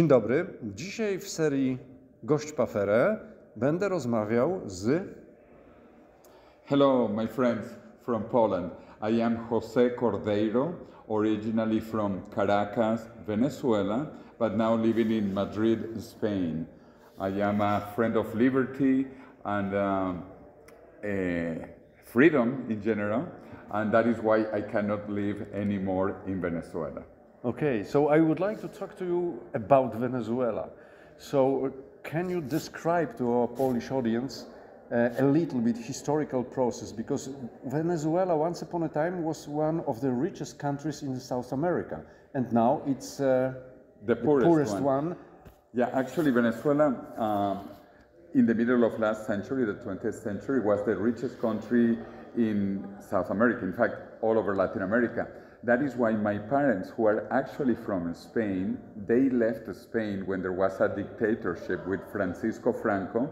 Dzień dobry. Dzisiaj w serii Gość PAFERE będę rozmawiał z... Hello, my friends from Poland. I am Jose Cordeiro, originally from Caracas, Venezuela, but now living in Madrid, Spain. I am a friend of liberty and freedom in general, and that is why I cannot live anymore in Venezuela. Okay, so I would like to talk to you about Venezuela. So can you describe to our Polish audience a little bit historical process, because Venezuela once upon a time was one of the richest countries in South America, and now it's the poorest one. Yeah, actually Venezuela in the middle of last century, the 20th century, was the richest country in South America, in fact all over Latin America. That is why my parents, who are actually from Spain, they left Spain when there was a dictatorship with Francisco Franco,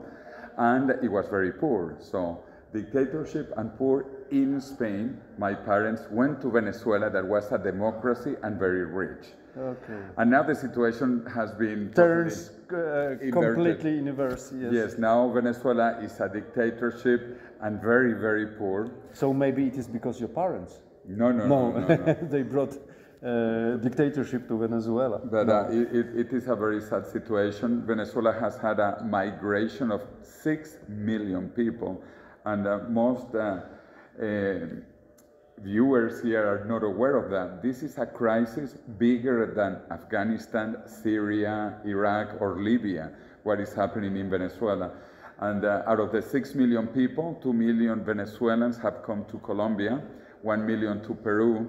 and it was very poor. So dictatorship and poor in Spain. My parents went to Venezuela, that was a democracy and very rich. Okay. And now the situation has been turns completely inverted. inverse. Yes. Yes, now Venezuela is a dictatorship and very, very poor. So maybe it is because your parents? No. They brought dictatorship to Venezuela. But it is a very sad situation. Venezuela has had a migration of 6 million people, and most viewers here are not aware of that. This is a crisis bigger than Afghanistan, Syria, Iraq, or Libya, what is happening in Venezuela. And out of the 6 million people, 2 million Venezuelans have come to Colombia, 1 million to Peru,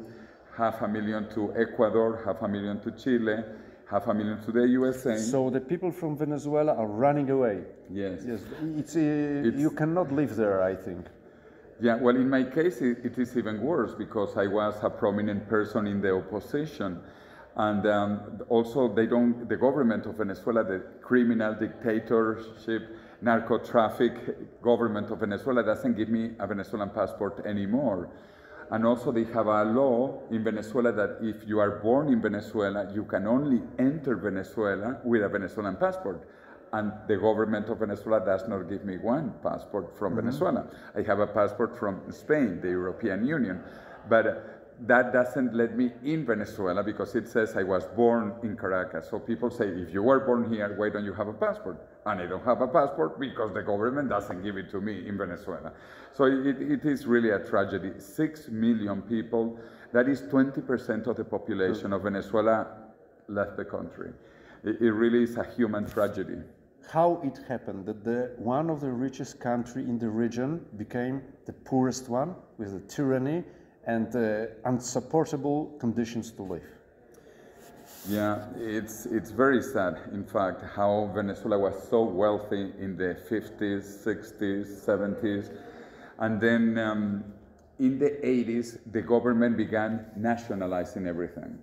500,000 to Ecuador, 500,000 to Chile, 500,000 to the USA. So the people from Venezuela are running away. Yes. It's you cannot live there, I think. Yeah, well, in my case, it is even worse, because I was a prominent person in the opposition. And also, the government of Venezuela, the criminal dictatorship, narco-traffic government of Venezuela doesn't give me a Venezuelan passport anymore. And also they have a law in Venezuela that if you are born in Venezuela, you can only enter Venezuela with a Venezuelan passport. And the government of Venezuela does not give me one passport from Venezuela. I have a passport from Spain, the European Union. But that doesn't let me in Venezuela, because it says I was born in Caracas. So people say, if you were born here, why don't you have a passport? And I don't have a passport because the government doesn't give it to me in Venezuela. So it is really a tragedy. 6 million people, that is 20% of the population of Venezuela left the country. It really is a human tragedy. How it happened that one of the richest country in the region became the poorest one, with the tyranny and unsupportable conditions to live? Yeah, it's very sad, in fact, how Venezuela was so wealthy in the 50s, 60s, 70s. And then in the 80s, the government began nationalizing everything.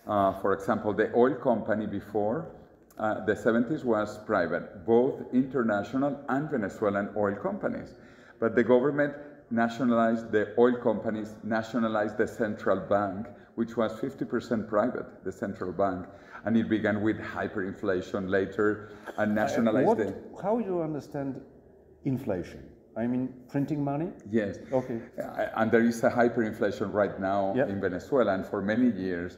For example, the oil company before the 70s was private, both international and Venezuelan oil companies. But the government nationalized the oil companies, nationalized the central bank, which was 50% private, the central bank. And it began with hyperinflation later, and nationalized How do you understand inflation? I mean, printing money? Yes. Okay. And there is a hyperinflation right now in Venezuela, and for many years,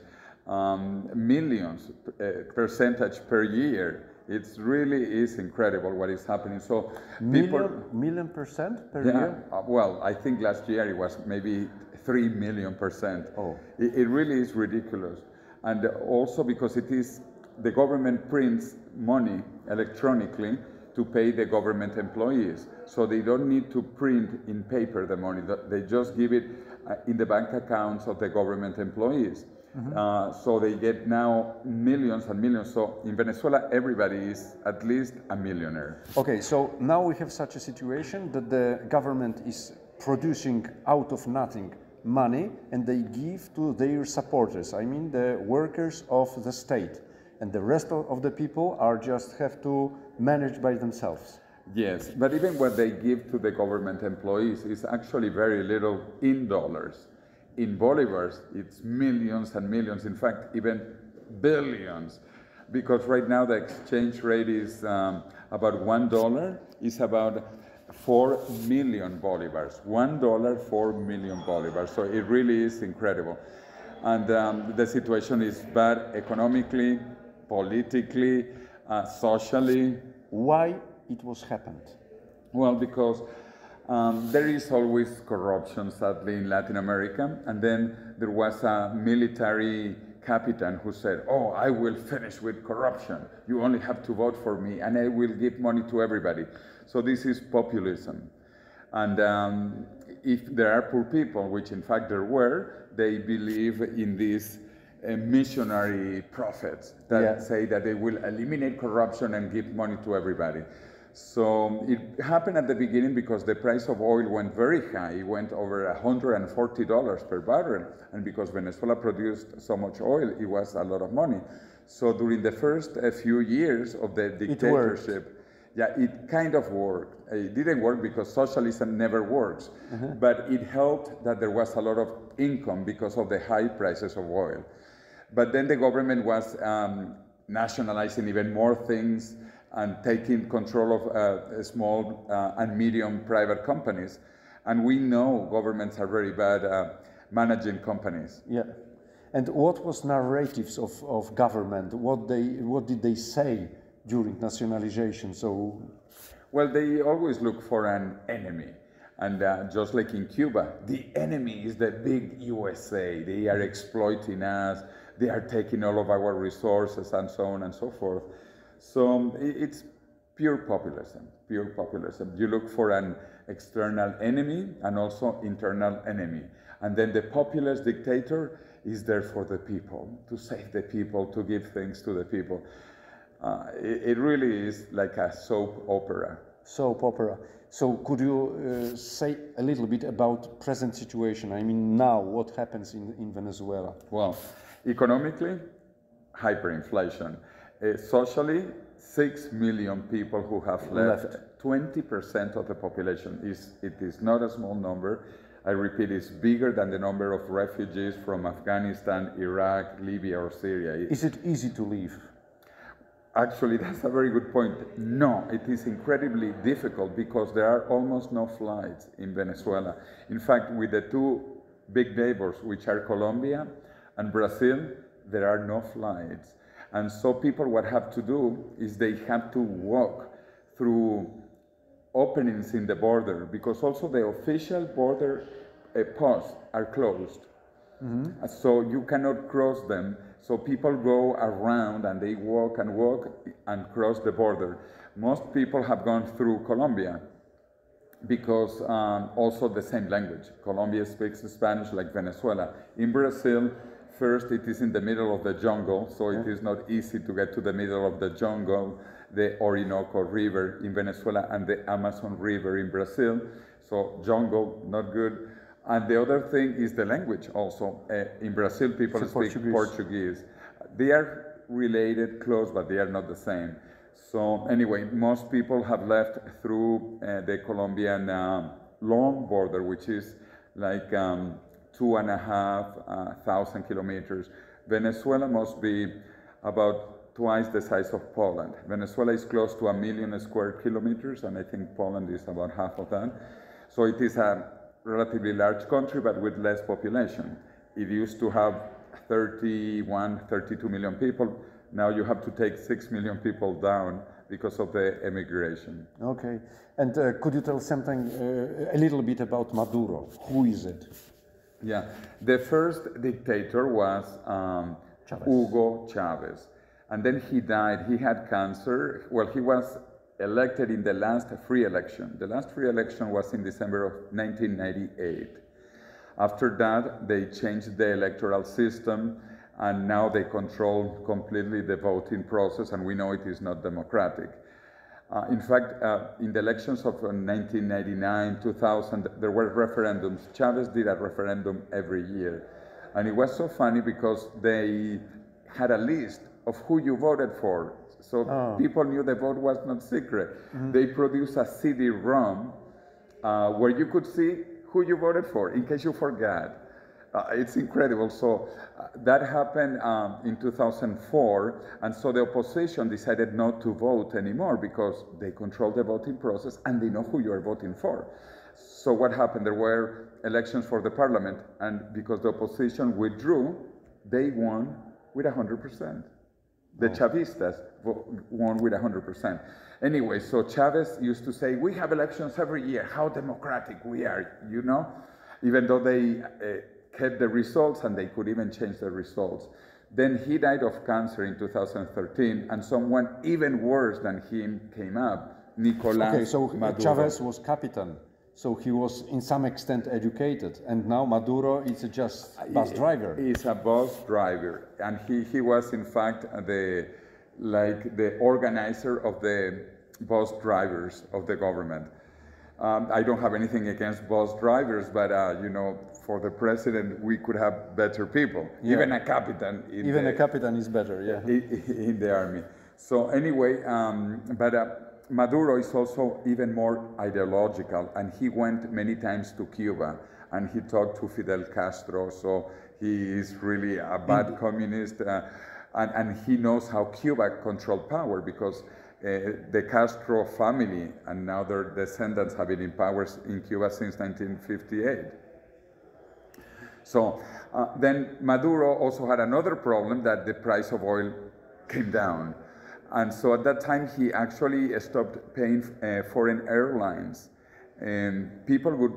millions percentage per year. It really is incredible what is happening. So million percent per year? Well, I think last year it was maybe 3 million %. Oh. It really is ridiculous. And also because the government prints money electronically to pay the government employees. So they don't need to print in paper the money. They just give it in the bank accounts of the government employees. So they get now millions and millions. So in Venezuela, everybody is at least a millionaire. Okay, so now we have such a situation that the government is producing out of nothing money, and they give to their supporters, I mean the workers of the state, and the rest of the people have to manage by themselves. Yes, but even what they give to the government employees is actually very little in dollars. In bolivars, it's millions and millions, in fact, even billions. because right now the exchange rate is about $1 is about 4 million bolivars. $1, 4 million bolivars. So it really is incredible. And the situation is bad economically, politically, socially. Why it was happened? Well, because there is always corruption, sadly, in Latin America. And then there was a military captain who said, oh, I will finish with corruption. You only have to vote for me, and I will give money to everybody. So this is populism. And if there are poor people, which in fact there were, they believe in these missionary prophets that say that they will eliminate corruption and give money to everybody. So it happened at the beginning because the price of oil went very high. It went over $140 per barrel. And because Venezuela produced so much oil, it was a lot of money. So during the first few years of the dictatorship, it kind of worked. It didn't work because socialism never works. But it helped that there was a lot of income because of the high prices of oil. But then the government was nationalizing even more things and taking control of small and medium private companies. And we know governments are very bad at managing companies. Yeah. And what was narratives of government? What did they say during nationalization? So, well, they always look for an enemy. And just like in Cuba, the enemy is the big USA. They are exploiting us. They are taking all of our resources and so on and so forth. So it's pure populism, pure populism. You look for an external enemy and also internal enemy. And then the populist dictator is there for the people, to save the people, to give things to the people. It really is like a soap opera. Soap opera. So could you say a little bit about present situation? I mean, now, what happens in Venezuela? Well, economically, hyperinflation. Socially, 6 million people who have left. 20% of the population. It is not a small number. I repeat, it's bigger than the number of refugees from Afghanistan, Iraq, Libya, or Syria. Is it easy to leave? Actually, that's a very good point. No, it is incredibly difficult because there are almost no flights in Venezuela. In fact, with the two big neighbors, which are Colombia and Brazil, there are no flights. And so people, what have to do is they have to walk through openings in the border, because also the official border posts are closed. So you cannot cross them. So people go around and they walk and cross the border. Most people have gone through Colombia because also the same language. Colombia speaks Spanish like Venezuela. In Brazil, first, it is in the middle of the jungle, so it is not easy to get to the middle of the jungle, the Orinoco River in Venezuela and the Amazon River in Brazil. So jungle, not good. And the other thing is the language also. In Brazil, people speak Portuguese. They are related, close, but they are not the same. So anyway, most people have left through the Colombian long border, which is like 2,500 kilometers. Venezuela must be about twice the size of Poland. Venezuela is close to 1 million square kilometers, and I think Poland is about half of that. So it is a relatively large country, but with less population. It used to have 31, 32 million people. Now you have to take 6 million people down because of the emigration. Okay. And could you tell something, a little bit about Maduro? Who is it? Yeah. The first dictator was Hugo Chavez. And then he died. He had cancer. Well, he was elected in the last free election. The last free election was in December of 1998. After that, they changed the electoral system, and now they control completely the voting process, and we know it is not democratic. In fact, in the elections of 1999, 2000, there were referendums. Chavez did a referendum every year. And it was so funny because they had a list of who you voted for. So people knew the vote was not secret. They produced a CD-ROM where you could see who you voted for in case you forgot. It's incredible. So that happened in 2004, and so the opposition decided not to vote anymore because they control the voting process and they know who you are voting for. So what happened? There were elections for the parliament, and because the opposition withdrew, they won with 100%. The Chavistas won with 100%. Anyway, so Chavez used to say, we have elections every year, how democratic we are, you know? Even though they kept the results and they could even change the results. Then he died of cancer in 2013, and someone even worse than him came up, Nicolás Okay, so Maduro. Chavez was Capitan. So he was in some extent educated, and now Maduro is just a bus driver. He's a bus driver, and he was in fact the organizer of the bus drivers of the government. I don't have anything against bus drivers, but you know, for the president, we could have better people. Yeah. Even a Capitan. A Capitan is better, yeah. In the army. So anyway, Maduro is also even more ideological, and he went many times to Cuba, and he talked to Fidel Castro, so he is really a bad communist, and he knows how Cuba controlled power, because the Castro family and now their descendants have been in power in Cuba since 1958. So then Maduro also had another problem, that the price of oil came down. And so at that time, he actually stopped paying foreign airlines. And people would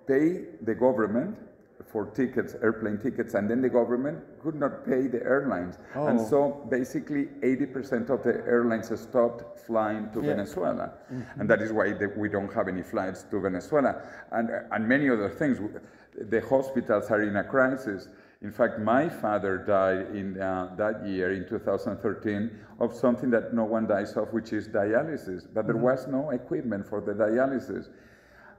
pay the government for tickets, airplane tickets, and then the government could not pay the airlines. Oh. And so basically 80% of the airlines stopped flying to Venezuela. Mm-hmm. And that is why we don't have any flights to Venezuela. And many other things. The hospitals are in a crisis. In fact, my father died in that year, in 2013, of something that no one dies of, which is dialysis. But there was no equipment for the dialysis.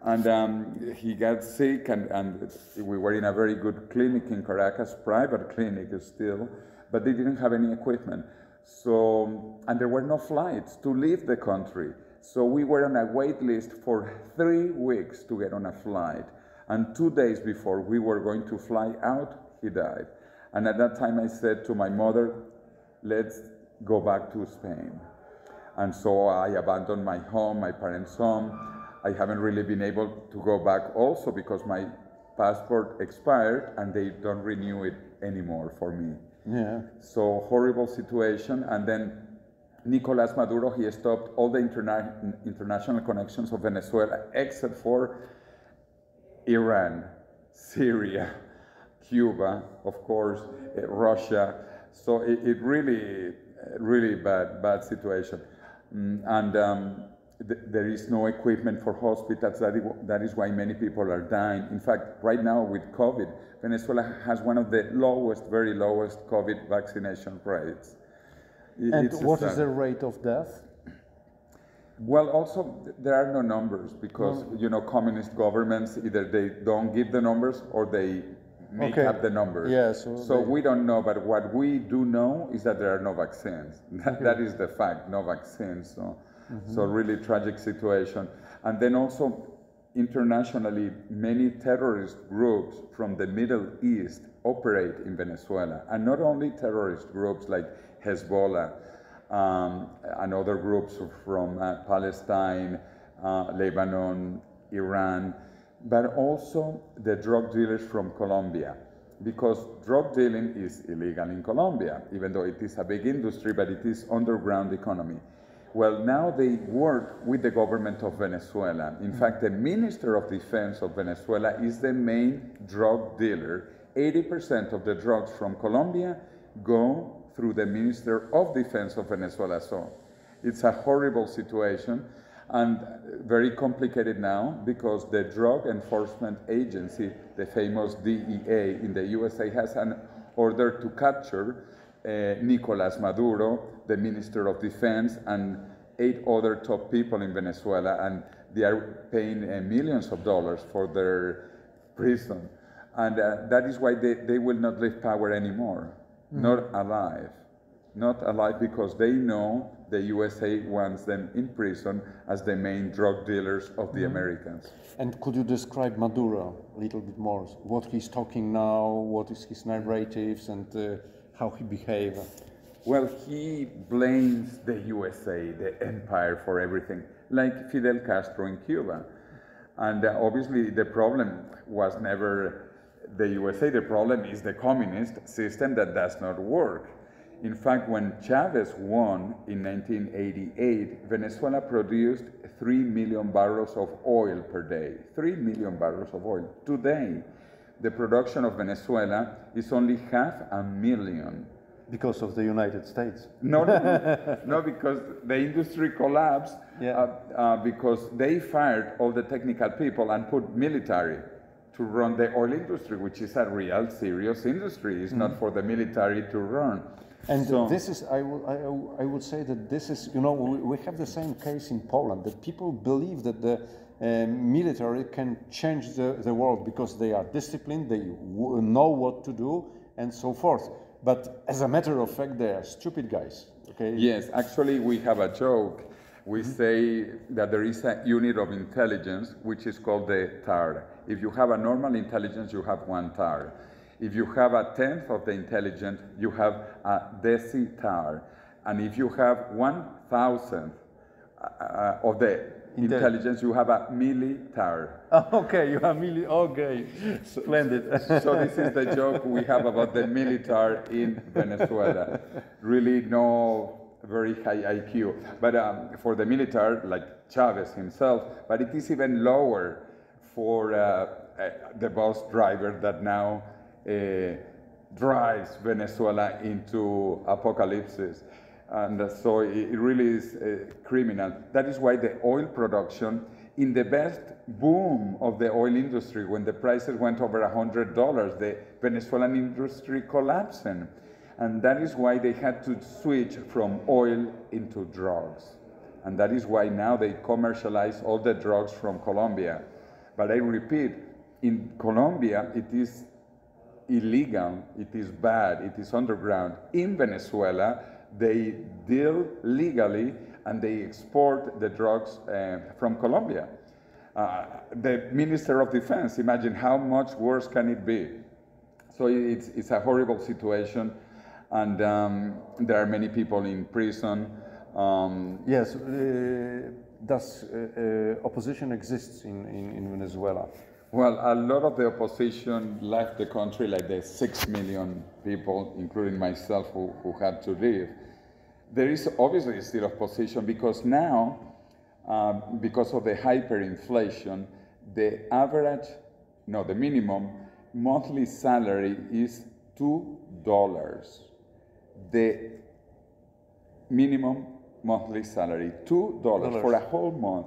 And he got sick, and we were in a very good clinic in Caracas, private clinic still, but they didn't have any equipment. So, and there were no flights to leave the country. So we were on a wait list for 3 weeks to get on a flight. And 2 days before we were going to fly out, he died. And at that time I said to my mother, let's go back to Spain. And so I abandoned my home, my parents' home. I haven't really been able to go back also because my passport expired and they don't renew it anymore for me. Yeah. So horrible situation. And then Nicolás Maduro, he stopped all the international connections of Venezuela except for Iran, Syria, Cuba, of course, Russia. So it really bad situation. There is no equipment for hospitals. That is why many people are dying. In fact, right now with COVID, Venezuela has one of the very lowest COVID vaccination rates. And what is the rate of death? Well, also, there are no numbers because, you know, communist governments, either they don't give the numbers or they make up the numbers. Yeah, so we don't know, but what we do know is that there are no vaccines. That is the fact, no vaccines. So really tragic situation. And then also, internationally, many terrorist groups from the Middle East operate in Venezuela. And not only terrorist groups like Hezbollah, and other groups from Palestine, Lebanon, Iran, but also the drug dealers from Colombia, because drug dealing is illegal in Colombia, even though it is a big industry, but it is underground economy. Well, now they work with the government of Venezuela. In fact, the Minister of Defense of Venezuela is the main drug dealer. 80% of the drugs from Colombia go through the Minister of Defense of Venezuela. So it's a horrible situation and very complicated now because the Drug Enforcement Agency, the famous DEA in the USA, has an order to capture Nicolás Maduro, the Minister of Defense, and 8 other top people in Venezuela, and they are paying millions of dollars for their prison. And that is why they will not leave power anymore. Not alive. Not alive because they know the USA wants them in prison as the main drug dealers of the Americans. And could you describe Maduro a little bit more? What he's talking now, what is his narratives, and how he behaves? Well, he blames the USA, the empire, for everything, like Fidel Castro in Cuba. And obviously the problem was never the USA, the problem is the communist system that does not work. In fact, when Chavez won in 1988, Venezuela produced 3 million barrels of oil per day. 3 million barrels of oil. Today, the production of Venezuela is only 500,000. Because of the United States. No, because the industry collapsed, because they fired all the technical people and put military to run the oil industry, which is a real serious industry. It's not for the military to run. And this is, I would say that this is, we have the same case in Poland, that people believe that the military can change the world because they are disciplined, they know what to do, and so forth. But as a matter of fact, they are stupid guys. Okay? Yes, actually we have a joke. We say that there is a unit of intelligence which is called the TAR. If you have a normal intelligence, you have 1 TAR. If you have a tenth of the intelligence, you have a deci-TAR. And if you have 1,000th of the intelligence, you have a milli-TAR. Okay, you have okay, splendid. So this is the joke we have about the military in Venezuela. Really no very high IQ. But for the military, like Chavez himself, but it is even lower for the bus driver that now drives Venezuela into apocalypse. And so it really is criminal. That is why the oil production, in the best boom of the oil industry, when the prices went over $100, the Venezuelan industry collapsed. And that is why they had to switch from oil into drugs. And that is why now they commercialize all the drugs from Colombia. But I repeat, in Colombia, it is illegal, it is bad, it is underground. In Venezuela, they deal legally and they export the drugs from Colombia. The Minister of Defense, imagine how much worse can it be? So it's a horrible situation, and there are many people in prison. Yes, does opposition exists in Venezuela? Well, a lot of the opposition left the country, like the 6 million people, including myself, who had to leave. There is obviously still opposition because now, because of the hyperinflation, the minimum monthly salary is $2. The minimum monthly salary, $2 for a whole month.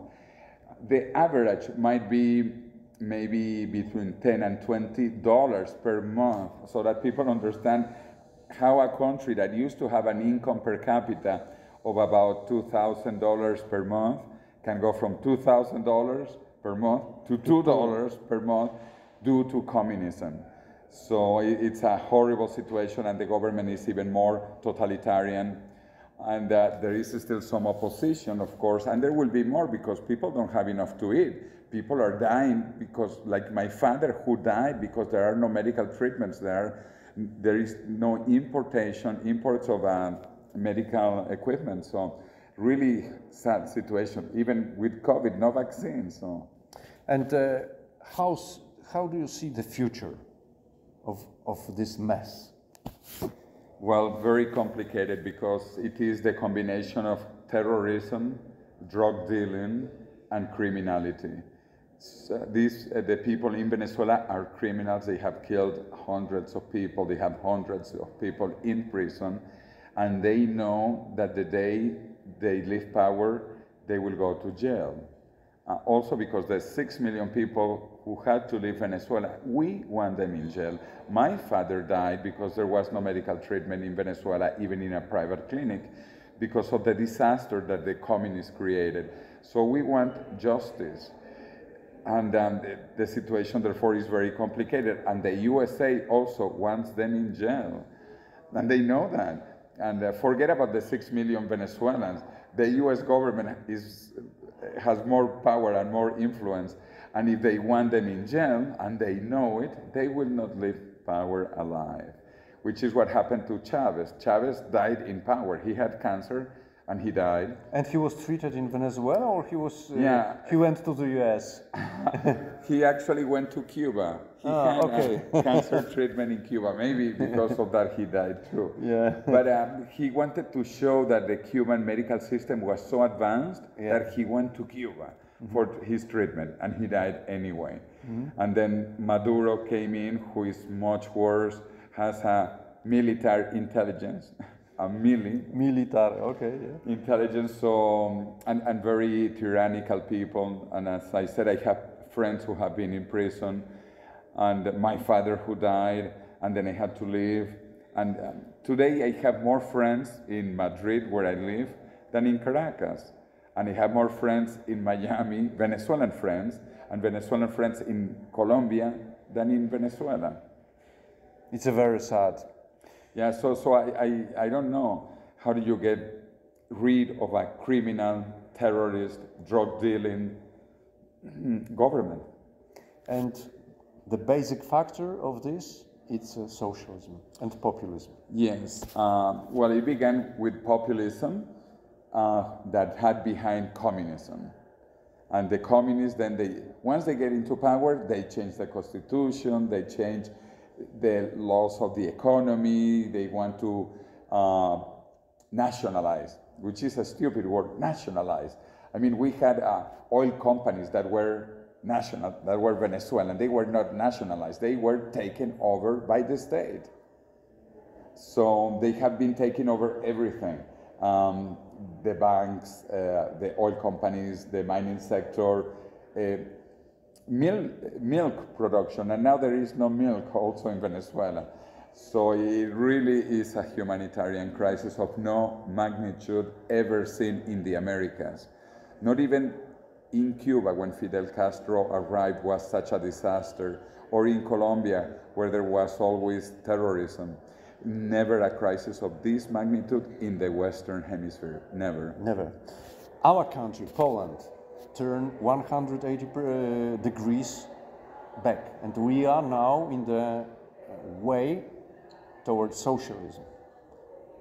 The average might be maybe between $10 and $20 per month, so that people understand how a country that used to have an income per capita of about $2,000 per month can go from $2,000 per month to $2 per month due to communism. So it's a horrible situation, and the government is even more totalitarian. And there is still some opposition, of course, and there will be more because people don't have enough to eat. People are dying because, like my father, who died because there are no medical treatments there. There is no imports of medical equipment. So really sad situation, even with COVID, no vaccine. So. And how do you see the future of this mess? Well, very complicated because it is the combination of terrorism, drug dealing, and criminality. So the people in Venezuela are criminals. They have killed hundreds of people. They have hundreds of people in prison. And they know that the day they leave power, they will go to jail. Also because there's 6 million people who had to leave Venezuela. We want them in jail. My father died because there was no medical treatment in Venezuela, even in a private clinic, because of the disaster that the communists created. So we want justice. And the situation, therefore, is very complicated. And the USA also wants them in jail. And they know that. And forget about the 6 million Venezuelans. The U.S. government has more power and more influence. And if they want them in jail, and they know it, they will not leave power alive, which is what happened to Chavez. Chavez died in power. He had cancer, and he died. And he was treated in Venezuela, or he was? He went to the U.S. He actually went to Cuba. He had cancer treatment in Cuba. Maybe because of that he died too. Yeah. But he wanted to show that the Cuban medical system was so advanced that he went to Cuba for his treatment, and he died anyway. And then Maduro came in, who is much worse, has a military intelligence. Intelligence, so and very tyrannical people. And as I said, I have friends who have been in prison, and my father who died, and then I had to leave. And today I have more friends in Madrid, where I live, than in Caracas. And I have more friends in Miami, Venezuelan friends, and Venezuelan friends in Colombia than in Venezuela. It's a very sad. Yeah, so I don't know, how do you get rid of a criminal, terrorist, drug-dealing government? And the basic factor of this, it's socialism and populism. Yes, well, it began with populism that had behind communism. And the communists, then once they get into power, they change the constitution, they change the laws of the economy, they want to nationalize, which is a stupid word, nationalize. I mean, we had oil companies that were national, that were Venezuelan. They were not nationalized. They were taken over by the state. So they have been taking over everything. The banks, the oil companies, the mining sector, milk production, and now there is no milk also in Venezuela. So it really is a humanitarian crisis of no magnitude ever seen in the Americas. Not even in Cuba, when Fidel Castro arrived, was such a disaster, or in Colombia, where there was always terrorism. Never a crisis of this magnitude in the Western Hemisphere, never. Never. Our country, Poland, turned 180 degrees back, and we are now in the way towards socialism.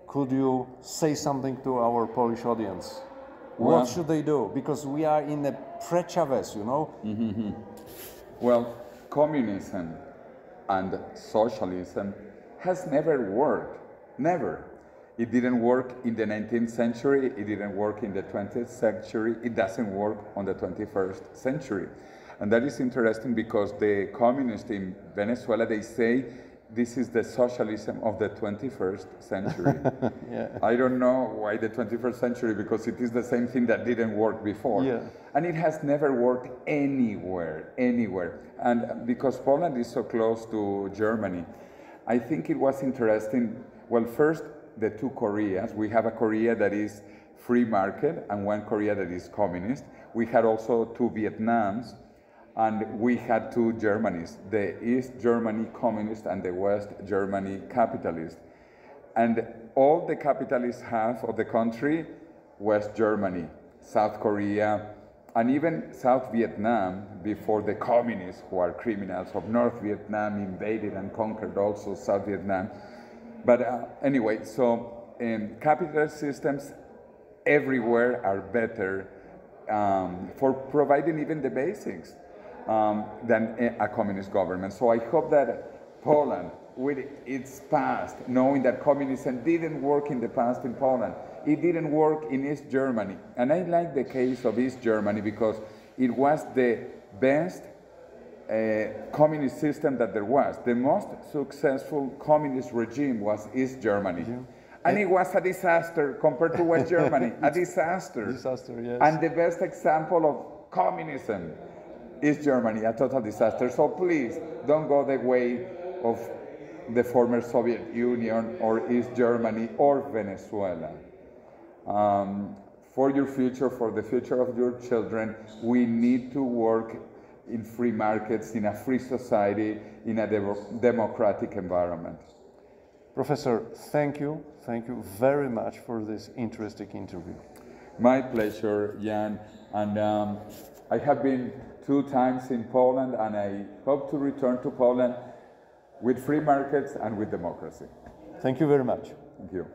Could you say something to our Polish audience? What should they do? Because we are in a pre-Chavez, you know? Well, communism and socialism has never worked, never. It didn't work in the 19th century, it didn't work in the 20th century, it doesn't work on the 21st century. And that is interesting because the communists in Venezuela, they say this is the socialism of the 21st century. I don't know why the 21st century, because it is the same thing that didn't work before. And it has never worked anywhere. And because Poland is so close to Germany, I think it was interesting, well, first, the two Koreas. We have a Korea that is free market and one Korea that is communist. We had also two Vietnams, and we had two Germanys, the East Germany communist and the West Germany capitalist. And all the capitalists half of the country, West Germany, South Korea, and even South Vietnam, before the communists, who are criminals of North Vietnam, invaded and conquered also South Vietnam. But anyway, so capitalist systems everywhere are better for providing even the basics than a communist government. So I hope that Poland, with its past, knowing that communism didn't work in the past in Poland, it didn't work in East Germany. And I like the case of East Germany because it was the best communist system that there was. The most successful communist regime was East Germany. And it was a disaster compared to West Germany, a disaster. Yes. And the best example of communism is Germany, a total disaster. So please, don't go the way of the former Soviet Union or East Germany or Venezuela. For your future, for the future of your children, we need to work in free markets, in a free society, in a democratic environment. Professor, thank you very much for this interesting interview. My pleasure, Jan. And I have been 2 times in Poland, and I hope to return to Poland with free markets and with democracy. Thank you very much. Thank you.